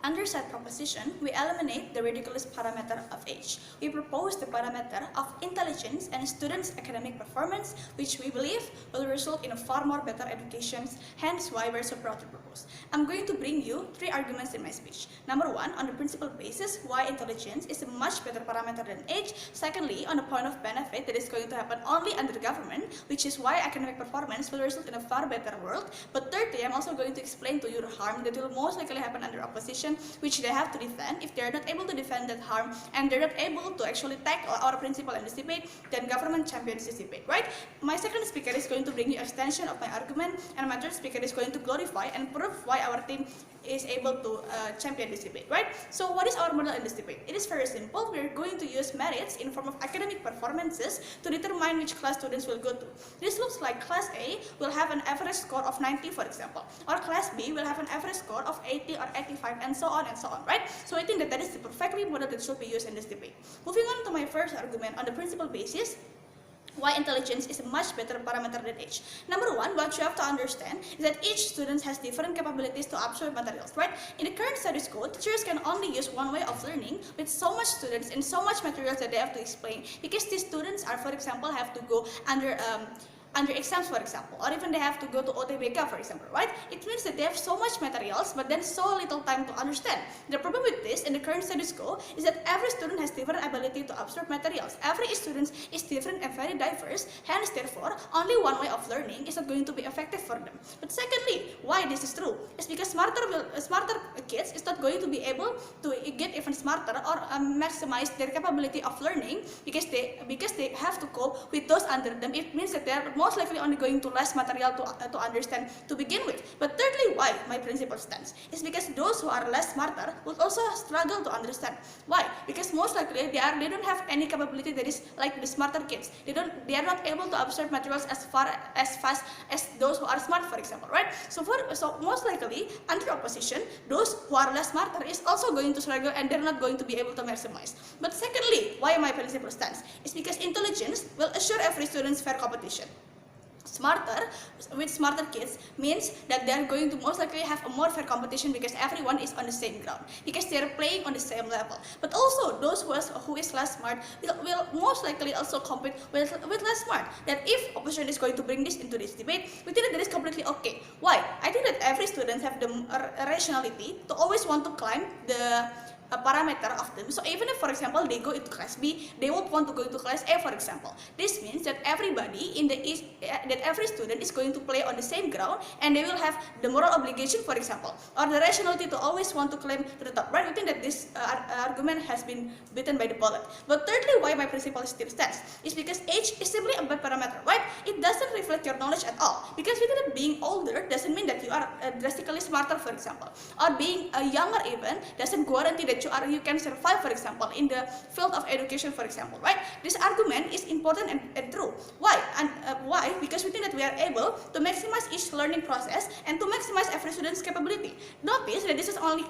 Under said proposition, we eliminate the ridiculous parameter of age. We propose the parameter of intelligence and students' academic performance, which we believe will result in a far more better education, hence why we're so proud to propose. I'm going to bring you 3 arguments in my speech. Number 1, on the principle basis, why intelligence is a much better parameter than age. Secondly, on the point of benefit that is going to happen only under the government, which is why academic performance will result in a far better world. But thirdly, I'm also going to explain to you the harm that will most likely happen under opposition, which they have to defend. If they're not able to defend that harm and they're not able to actually tackle our principle in this debate, then government champions this debate, right? My second speaker is going to bring you extension of my argument, and my third speaker is going to glorify and prove why our team is able to champion this debate, right? So what is our model in this debate? It is very simple. We're going to use merits in form of academic performances to determine which class students will go to. This looks like class A will have an average score of 90, for example, or class B will have an average score of 80 or 85, and so on, right? So I think that is the perfectly model that should be used in this debate. Moving on to my first argument on the principle basis, why intelligence is a much better parameter than age. Number 1, what you have to understand is that each student has different capabilities to absorb materials, right? In the current status quo, teachers can only use one way of learning with so much students and so much materials that they have to explain, because these students are, for example, have to go under exams, for example, or even they have to go to OTBK, for example, right? It means that they have so much materials, but then so little time to understand. The problem with this in the current status quo is that every student has different ability to absorb materials. Every student is different and very diverse, hence, therefore, only one way of learning is not going to be effective for them. But secondly, why this is true is because smarter kids is not going to be able to get even smarter or maximize their capability of learning, because they have to cope with those under them. It means that they are most likely only going to less material to understand to begin with. But thirdly, why my principle stands is because those who are less smarter will also struggle to understand. Why? Because most likely they don't have any capability that is like the smarter kids. They are not able to absorb materials as fast as those who are smart, for example, right? So most likely under opposition, those who are less smarter is also going to struggle and they're not going to be able to maximize. But secondly, why my principle stands is because intelligence will assure every student's fair competition. Smarter kids means that they are going to most likely have a more fair competition, because everyone is on the same ground, because they are playing on the same level. But also those who is less smart will most likely also compete with less smart. That if opposition is going to bring this into this debate, we think that that is completely okay. Why? I think that every student have the rationality to always want to climb a parameter of them. So even if, for example, they go into class B, they won't want to go into class A, for example. This means that everybody that every student is going to play on the same ground, and they will have the moral obligation, for example, or the rationality to always want to climb to the top, right? We think that this argument has been beaten by the bullet. But thirdly, why my principle still stands is because age is simply a bad parameter, right? It doesn't reflect your knowledge at all, because we think that being older doesn't mean that you are drastically smarter, for example, or being younger even doesn't guarantee that you can survive, for example, in the field of education, for example, right? This argument is important and true. Why? Why? Because we think that we are able to maximize each learning process and to maximize every student's capability. Notice that this is only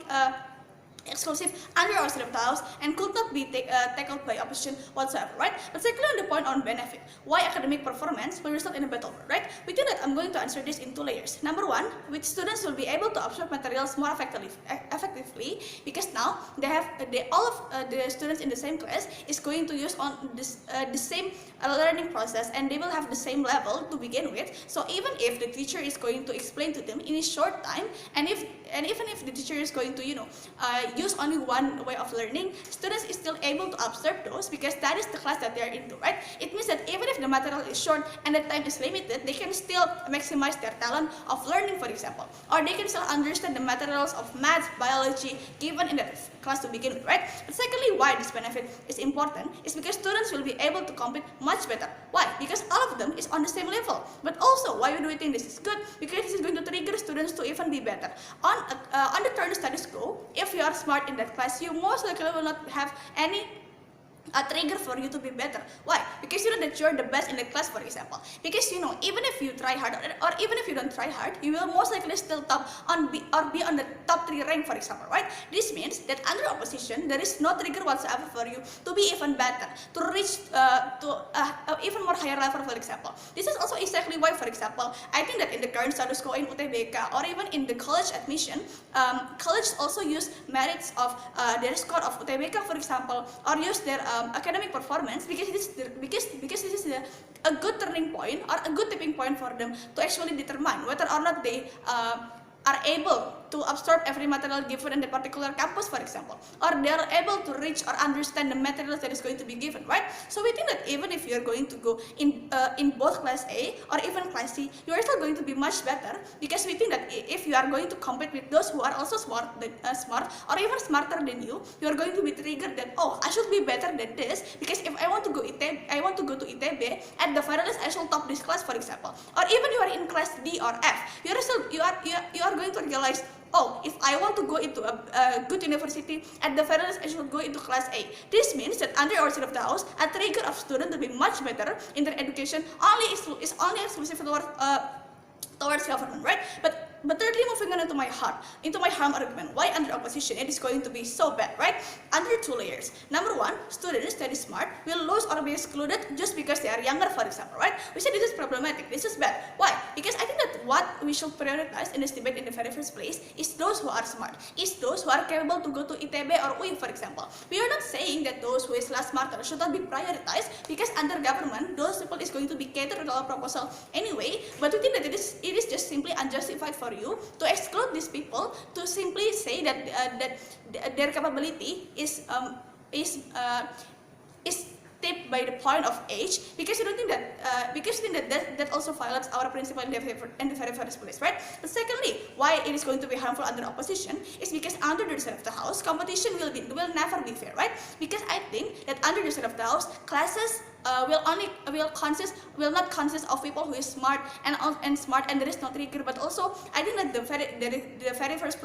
exclusive under our tiles and could not be tackled by opposition whatsoever, right? But secondly, on the point on benefit, why academic performance will result in a better world, right? We think that I'm going to answer this in 2 layers. Number 1, which students will be able to absorb materials more effectively, because now all of the students in the same class is going to use on the same learning process, and they will have the same level to begin with. So even if the teacher is going to explain to them in a short time, and even if the teacher is going to use only one way of learning, students is still able to absorb those, because that is the class that they are into, right? It means that even if the material is short and the time is limited, they can still maximize their talent of learning, for example, or they can still understand the materials of math, biology given in that class to begin with, right? But secondly, why this benefit is important is because students will be able to compete much better. Why? Because all of them is on the same level. But also, why do we think this is good? Because this is going to trigger students to even be better. On the current status quo, if you are smart in that class, you most likely will not have any a trigger for you to be better. Why? Because you know that you're the best in the class, for example. Because you know, even if you try hard, or even if you don't try hard, you will most likely still be on the top 3 rank, for example, right? This means that under opposition, there is no trigger whatsoever for you to be even better, to reach even more higher level, for example. This is also exactly why, for example, I think that in the current status quo in UTBK or even in the college admission, colleges also use merits of their score of UTBK, for example, or use their academic performance, because this is a good turning point or a good tipping point for them to actually determine whether or not they are able to absorb every material given in the particular campus, for example, or they are able to reach or understand the materials that is going to be given, right? So we think that even if you are going to go in both class A or even class C, you are still going to be much better, because we think that if you are going to compete with those who are also smart or even smarter than you, you are going to be triggered that, oh, I should be better than this, because if I want to go to ITB, at the very least I should top this class, for example. Or even you are in class D or F, you are going to realize, oh, if I want to go into a good university, at the very least I should go into class A. This means that under our side of the house, a trigger of students to be much better in their education is only exclusive towards government, right? But thirdly, moving on into my harm argument, why under opposition it is going to be so bad, right? Under 2 layers. Number 1, students that is smart will lose or be excluded just because they are younger, for example, right? We say this is problematic, this is bad. Why? Because I think that what we should prioritize in this debate in the very first place is those who are smart, is those who are capable to go to ITB or UI, for example. We are not saying that those who is less smarter should not be prioritized, because under government, those people is going to be catered to our proposal anyway, but we think that it is just simply unjustified for you to exclude these people, to simply say that their capability is tipped by the point of age, because you don't think that also violates our principle in the very first place, right? But secondly, why it is going to be harmful under opposition is because under the side of the house, competition will never be fair, right? Because I think that under the side of the house, classes will not consist of people who is smart and there is no trigger. But also, I think that the very first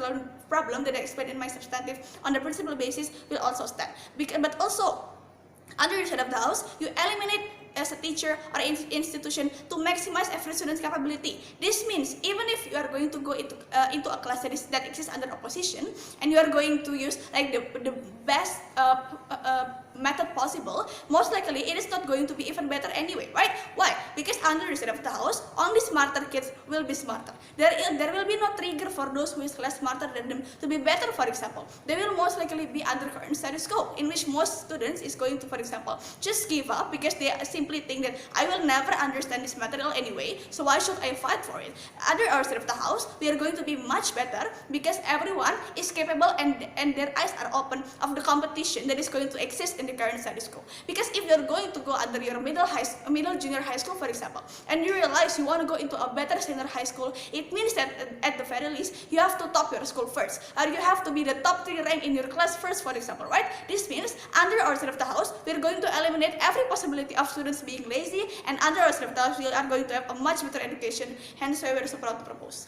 problem that I explained in my substantive on the principle basis will also stand. But also, under the side of the house, you eliminate as a teacher or institution to maximize every student's capability. This means even if you are going to go into a class that exists under opposition, and you are going to use like the best method possible, most likely it is not going to be even better anyway, right? Why? Because under the side of the house, only smarter kids will be smarter. There will be no trigger for those who is less smarter than them to be better, for example. They will most likely be under current status quo, in which most students is going to, for example, just give up because they simply think that I will never understand this material anyway, so why should I fight for it? Under our side of the house, we are going to be much better because everyone is capable and their eyes are open of the competition that is going to exist in the current status quo. Because if you're going to go under your middle junior high school, for example, and you realize you want to go into a better senior high school, it means that at the very least you have to top your school first, or you have to be the top 3 rank in your class first, for example, right? This means under our side of the house, we're going to eliminate every possibility of students being lazy, and under our side of the house, we are going to have a much better education. Hence why we're so proud to propose.